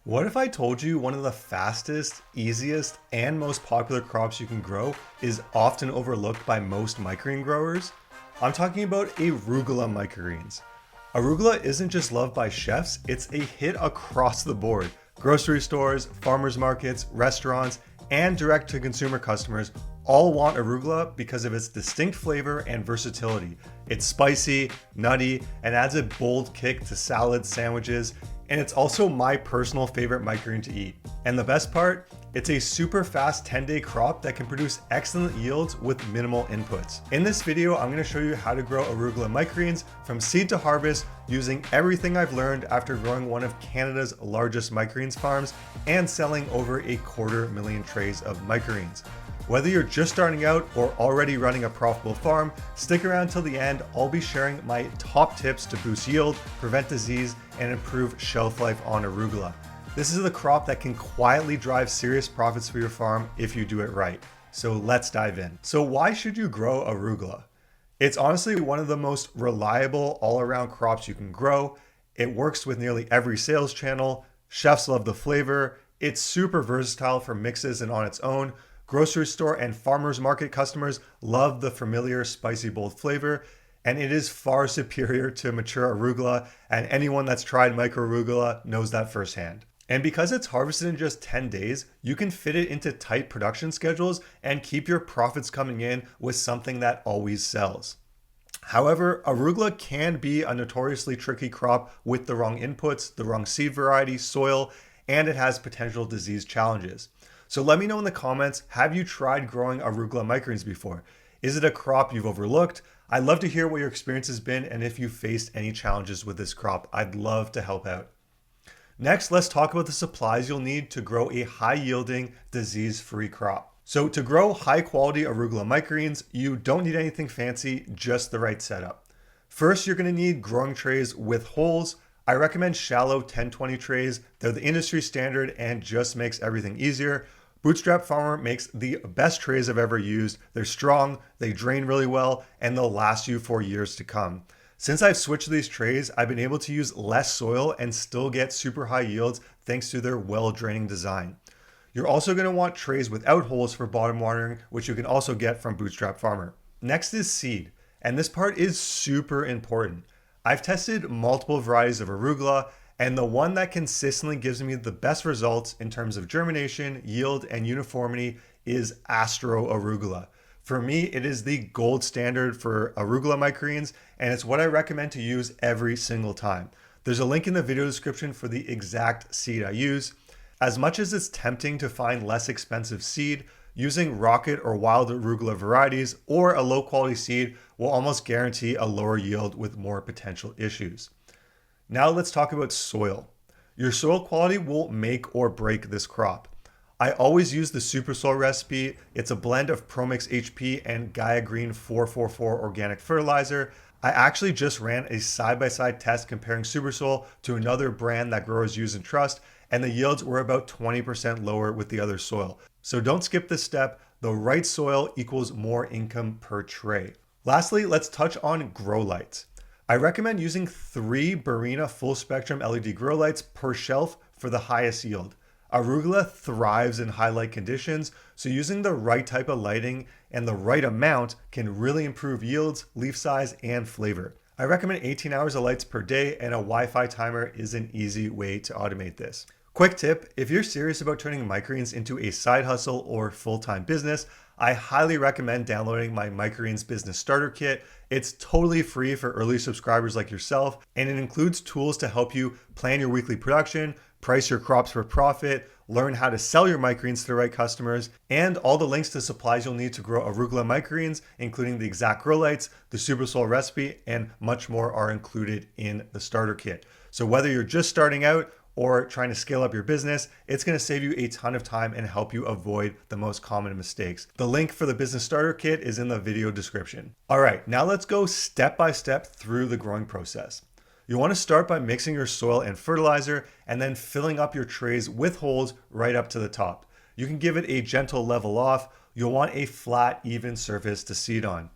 What if I told you one of the fastest, easiest, and most popular crops you can grow is often overlooked by most microgreen growers? I'm talking about Arugula microgreens. Arugula isn't just loved by chefs, it's a hit across the board. Grocery stores, farmers markets, restaurants, and direct-to-consumer customers all want arugula because of its distinct flavor and versatility. It's spicy, nutty, and adds a bold kick to salads, sandwiches, and it's also my personal favorite microgreen to eat. And the best part, it's a super fast 10-day crop that can produce excellent yields with minimal inputs. In this video, I'm gonna show you how to grow arugula microgreens from seed to harvest using everything I've learned after growing one of Canada's largest microgreens farms and selling over 250,000 trays of microgreens. Whether you're just starting out or already running a profitable farm, stick around till the end. I'll be sharing my top tips to boost yield, prevent disease, and improve shelf life on arugula. This is the crop that can quietly drive serious profits for your farm if you do it right. So let's dive in. So why should you grow arugula? It's honestly one of the most reliable all-around crops you can grow. It works with nearly every sales channel. Chefs love the flavor. It's super versatile for mixes and on its own. Grocery store and farmers market customers love the familiar spicy bold flavor, and it is far superior to mature arugula, and anyone that's tried micro arugula knows that firsthand. And because it's harvested in just 10 days, you can fit it into tight production schedules and keep your profits coming in with something that always sells. However, arugula can be a notoriously tricky crop with the wrong inputs, the wrong seed variety, soil, and it has potential disease challenges. So let me know in the comments, have you tried growing arugula microgreens before? Is it a crop you've overlooked? I'd love to hear what your experience has been and if you faced any challenges with this crop. I'd love to help out. Next, let's talk about the supplies you'll need to grow a high-yielding, disease-free crop. So to grow high-quality arugula microgreens, you don't need anything fancy, just the right setup. First, you're gonna need growing trays with holes. I recommend shallow 10-20 trays. They're the industry standard and just makes everything easier. Bootstrap Farmer makes the best trays I've ever used. They're strong, they drain really well, and they'll last you for years to come. Since I've switched to these trays, I've been able to use less soil and still get super high yields thanks to their well-draining design. You're also going to want trays without holes for bottom watering, which you can also get from Bootstrap Farmer. Next is seed, and this part is super important. I've tested multiple varieties of arugula, and the one that consistently gives me the best results in terms of germination, yield, and uniformity is Astro Arugula. For me, it is the gold standard for arugula microgreens, and it's what I recommend to use every single time. There's a link in the video description for the exact seed I use. As much as it's tempting to find less expensive seed, using rocket or wild arugula varieties or a low quality seed will almost guarantee a lower yield with more potential issues. Now let's talk about soil. Your soil quality will make or break this crop. I always use the Super Soil recipe. It's a blend of Promix HP and Gaia Green 444 organic fertilizer. I actually just ran a side-by-side test comparing Super Soil to another brand that growers use and trust, and the yields were about 20% lower with the other soil. So don't skip this step. The right soil equals more income per tray. Lastly, let's touch on grow lights. I recommend using 3 Barina full spectrum LED grow lights per shelf for the highest yield. Arugula thrives in high light conditions, so using the right type of lighting and the right amount can really improve yields, leaf size, and flavor. I recommend 18 hours of lights per day, and a Wi-Fi timer is an easy way to automate this. Quick tip, if you're serious about turning microgreens into a side hustle or full-time business, I highly recommend downloading my Microgreens Business Starter Kit. It's totally free for early subscribers like yourself, and it includes tools to help you plan your weekly production, price your crops for profit, learn how to sell your microgreens to the right customers, and all the links to supplies you'll need to grow arugula microgreens, including the exact grow lights, the Super Soil recipe, and much more are included in the starter kit. So whether you're just starting out or trying to scale up your business, it's going to save you a ton of time and help you avoid the most common mistakes. The link for the business starter kit is in the video description. All right, now let's go step by step through the growing process. You want to start by mixing your soil and fertilizer and then filling up your trays with holes right up to the top. You can give it a gentle level off. You'll want a flat, even surface to seed on.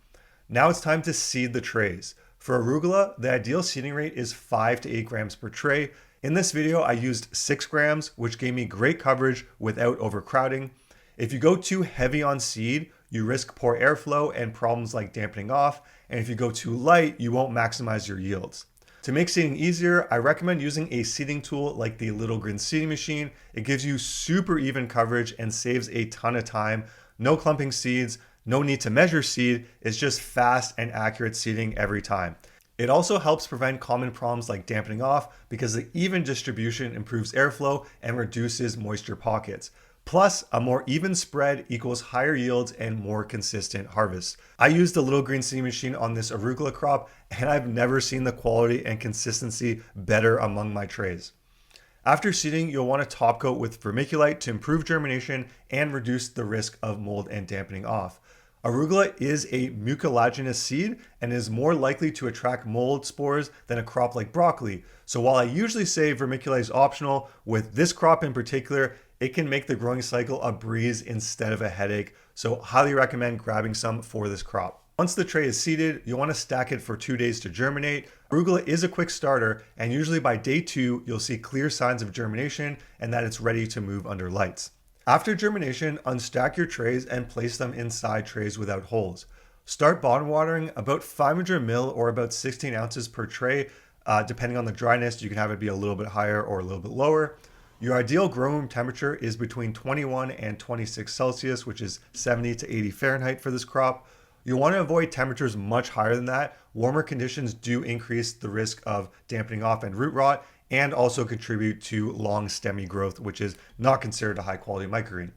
Now it's time to seed the trays. For arugula, the ideal seeding rate is 5 to 8 grams per tray. In this video, I used 6 grams, which gave me great coverage without overcrowding. If you go too heavy on seed, you risk poor airflow and problems like dampening off. And if you go too light, you won't maximize your yields. To make seeding easier, I recommend using a seeding tool like the Little Green seeding machine. It gives you super even coverage and saves a ton of time. No clumping seeds, no need to measure seed. It's just fast and accurate seeding every time. It also helps prevent common problems like dampening off because the even distribution improves airflow and reduces moisture pockets. Plus, a more even spread equals higher yields and more consistent harvests. I used the Little Green seeding machine on this arugula crop, and I've never seen the quality and consistency better among my trays. After seeding, you'll want to top coat with vermiculite to improve germination and reduce the risk of mold and dampening off. Arugula is a mucilaginous seed and is more likely to attract mold spores than a crop like broccoli. So while I usually say vermiculite is optional, with this crop in particular, it can make the growing cycle a breeze instead of a headache. So highly recommend grabbing some for this crop. Once the tray is seeded, you'll want to stack it for 2 days to germinate. Arugula is a quick starter, and usually by day 2, you'll see clear signs of germination and that it's ready to move under lights. After germination, unstack your trays and place them inside trays without holes. Start bottom watering about 500 ml or about 16 ounces per tray. Depending on the dryness, you can have it be a little bit higher or a little bit lower. Your ideal grow room temperature is between 21 and 26 Celsius, which is 70 to 80 Fahrenheit for this crop. You want to avoid temperatures much higher than that. Warmer conditions do increase the risk of dampening off and root rot, and also contribute to long stemmy growth, which is not considered a high quality microgreen.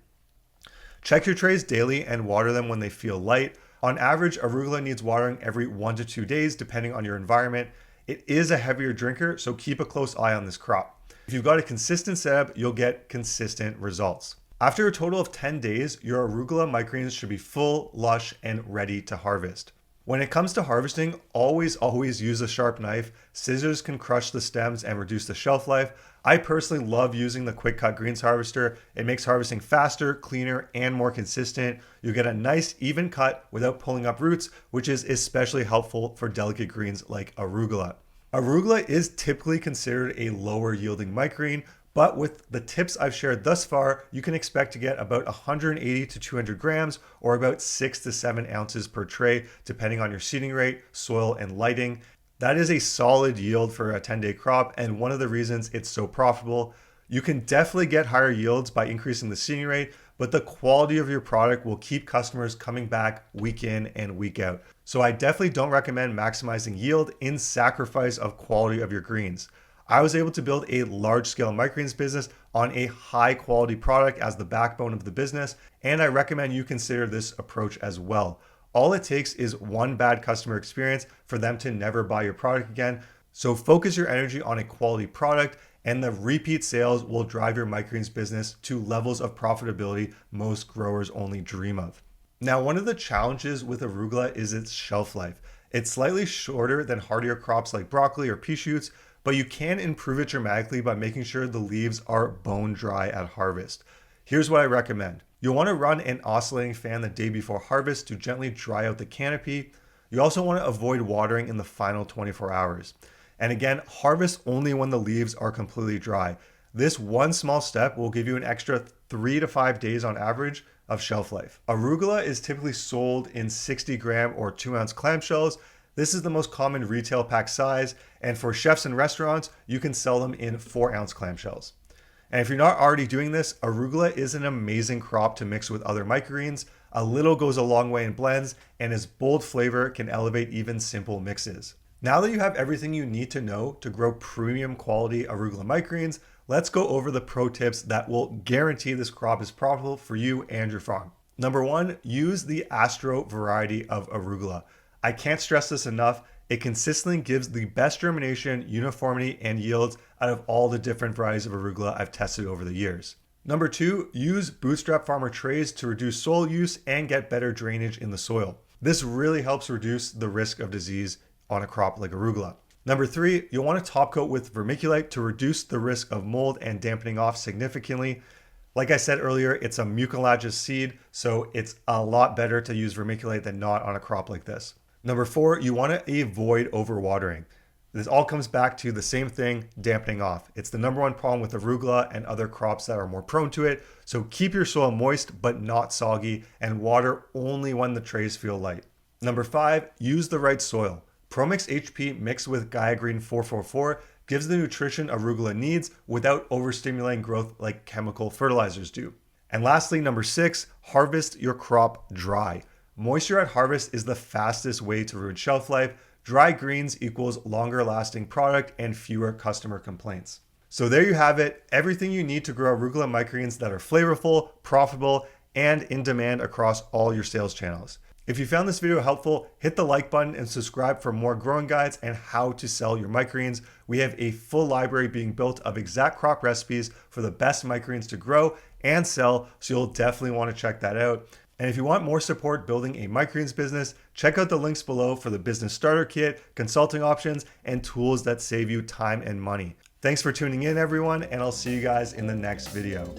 Check your trays daily and water them when they feel light. On average, arugula needs watering every 1 to 2 days, depending on your environment. It is a heavier drinker, so keep a close eye on this crop. If you've got a consistent setup, you'll get consistent results. After a total of 10 days, your arugula microgreens should be full, lush, and ready to harvest. When it comes to harvesting, always use a sharp knife. Scissors can crush the stems and reduce the shelf life. I personally love using the quick cut greens harvester. It makes harvesting faster, cleaner, and more consistent. You get a nice even cut without pulling up roots, which is especially helpful for delicate greens like arugula. Arugula is typically considered a lower yielding microgreen, but with the tips I've shared thus far, you can expect to get about 180 to 200 grams or about 6 to 7 ounces per tray, depending on your seeding rate, soil, and lighting. That is a solid yield for a 10-day crop and one of the reasons it's so profitable. You can definitely get higher yields by increasing the seeding rate, but the quality of your product will keep customers coming back week in and week out. So I definitely don't recommend maximizing yield in sacrifice of quality of your greens. I was able to build a large-scale microgreens business on a high-quality product as the backbone of the business, and I recommend you consider this approach as well. All it takes is one bad customer experience for them to never buy your product again. So focus your energy on a quality product, and the repeat sales will drive your microgreens business to levels of profitability most growers only dream of. Now, one of the challenges with arugula is its shelf life. It's slightly shorter than hardier crops like broccoli or pea shoots, but you can improve it dramatically by making sure the leaves are bone dry at harvest. Here's what I recommend. You'll want to run an oscillating fan the day before harvest to gently dry out the canopy. You also want to avoid watering in the final 24 hours. And again, harvest only when the leaves are completely dry. This one small step will give you an extra 3 to 5 days on average of shelf life. Arugula is typically sold in 60 gram or 2 ounce clamshells. This is the most common retail pack size, and for chefs and restaurants, you can sell them in 4 ounce clamshells. And if you're not already doing this, arugula is an amazing crop to mix with other microgreens. A little goes a long way in blends, and its bold flavor can elevate even simple mixes. Now that you have everything you need to know to grow premium quality arugula microgreens, let's go over the pro tips that will guarantee this crop is profitable for you and your farm. Number 1, use the Astro variety of arugula. I can't stress this enough. It consistently gives the best germination, uniformity, and yields out of all the different varieties of arugula I've tested over the years. Number 2, use bootstrap farmer trays to reduce soil use and get better drainage in the soil. This really helps reduce the risk of disease on a crop like arugula. Number 3, you'll want to top coat with vermiculite to reduce the risk of mold and dampening off significantly. Like I said earlier, it's a mucilaginous seed, so it's a lot better to use vermiculite than not on a crop like this. Number 4, you want to avoid overwatering. This all comes back to the same thing, dampening off. It's the number one problem with arugula and other crops that are more prone to it. So keep your soil moist but not soggy, and water only when the trays feel light. Number 5, use the right soil. ProMix HP mixed with Gaia Green 444 gives the nutrition arugula needs without overstimulating growth like chemical fertilizers do. And lastly, number 6, harvest your crop dry. Moisture at harvest is the fastest way to ruin shelf life. Dry greens equals longer lasting product and fewer customer complaints. So there you have it, everything you need to grow arugula microgreens that are flavorful, profitable, and in demand across all your sales channels. If you found this video helpful, hit the like button and subscribe for more growing guides and how to sell your microgreens. We have a full library being built of exact crop recipes for the best microgreens to grow and sell, so you'll definitely want to check that out. And if you want more support building a microgreens business, check out the links below for the business starter kit, consulting options, and tools that save you time and money. Thanks for tuning in, everyone, and I'll see you guys in the next video.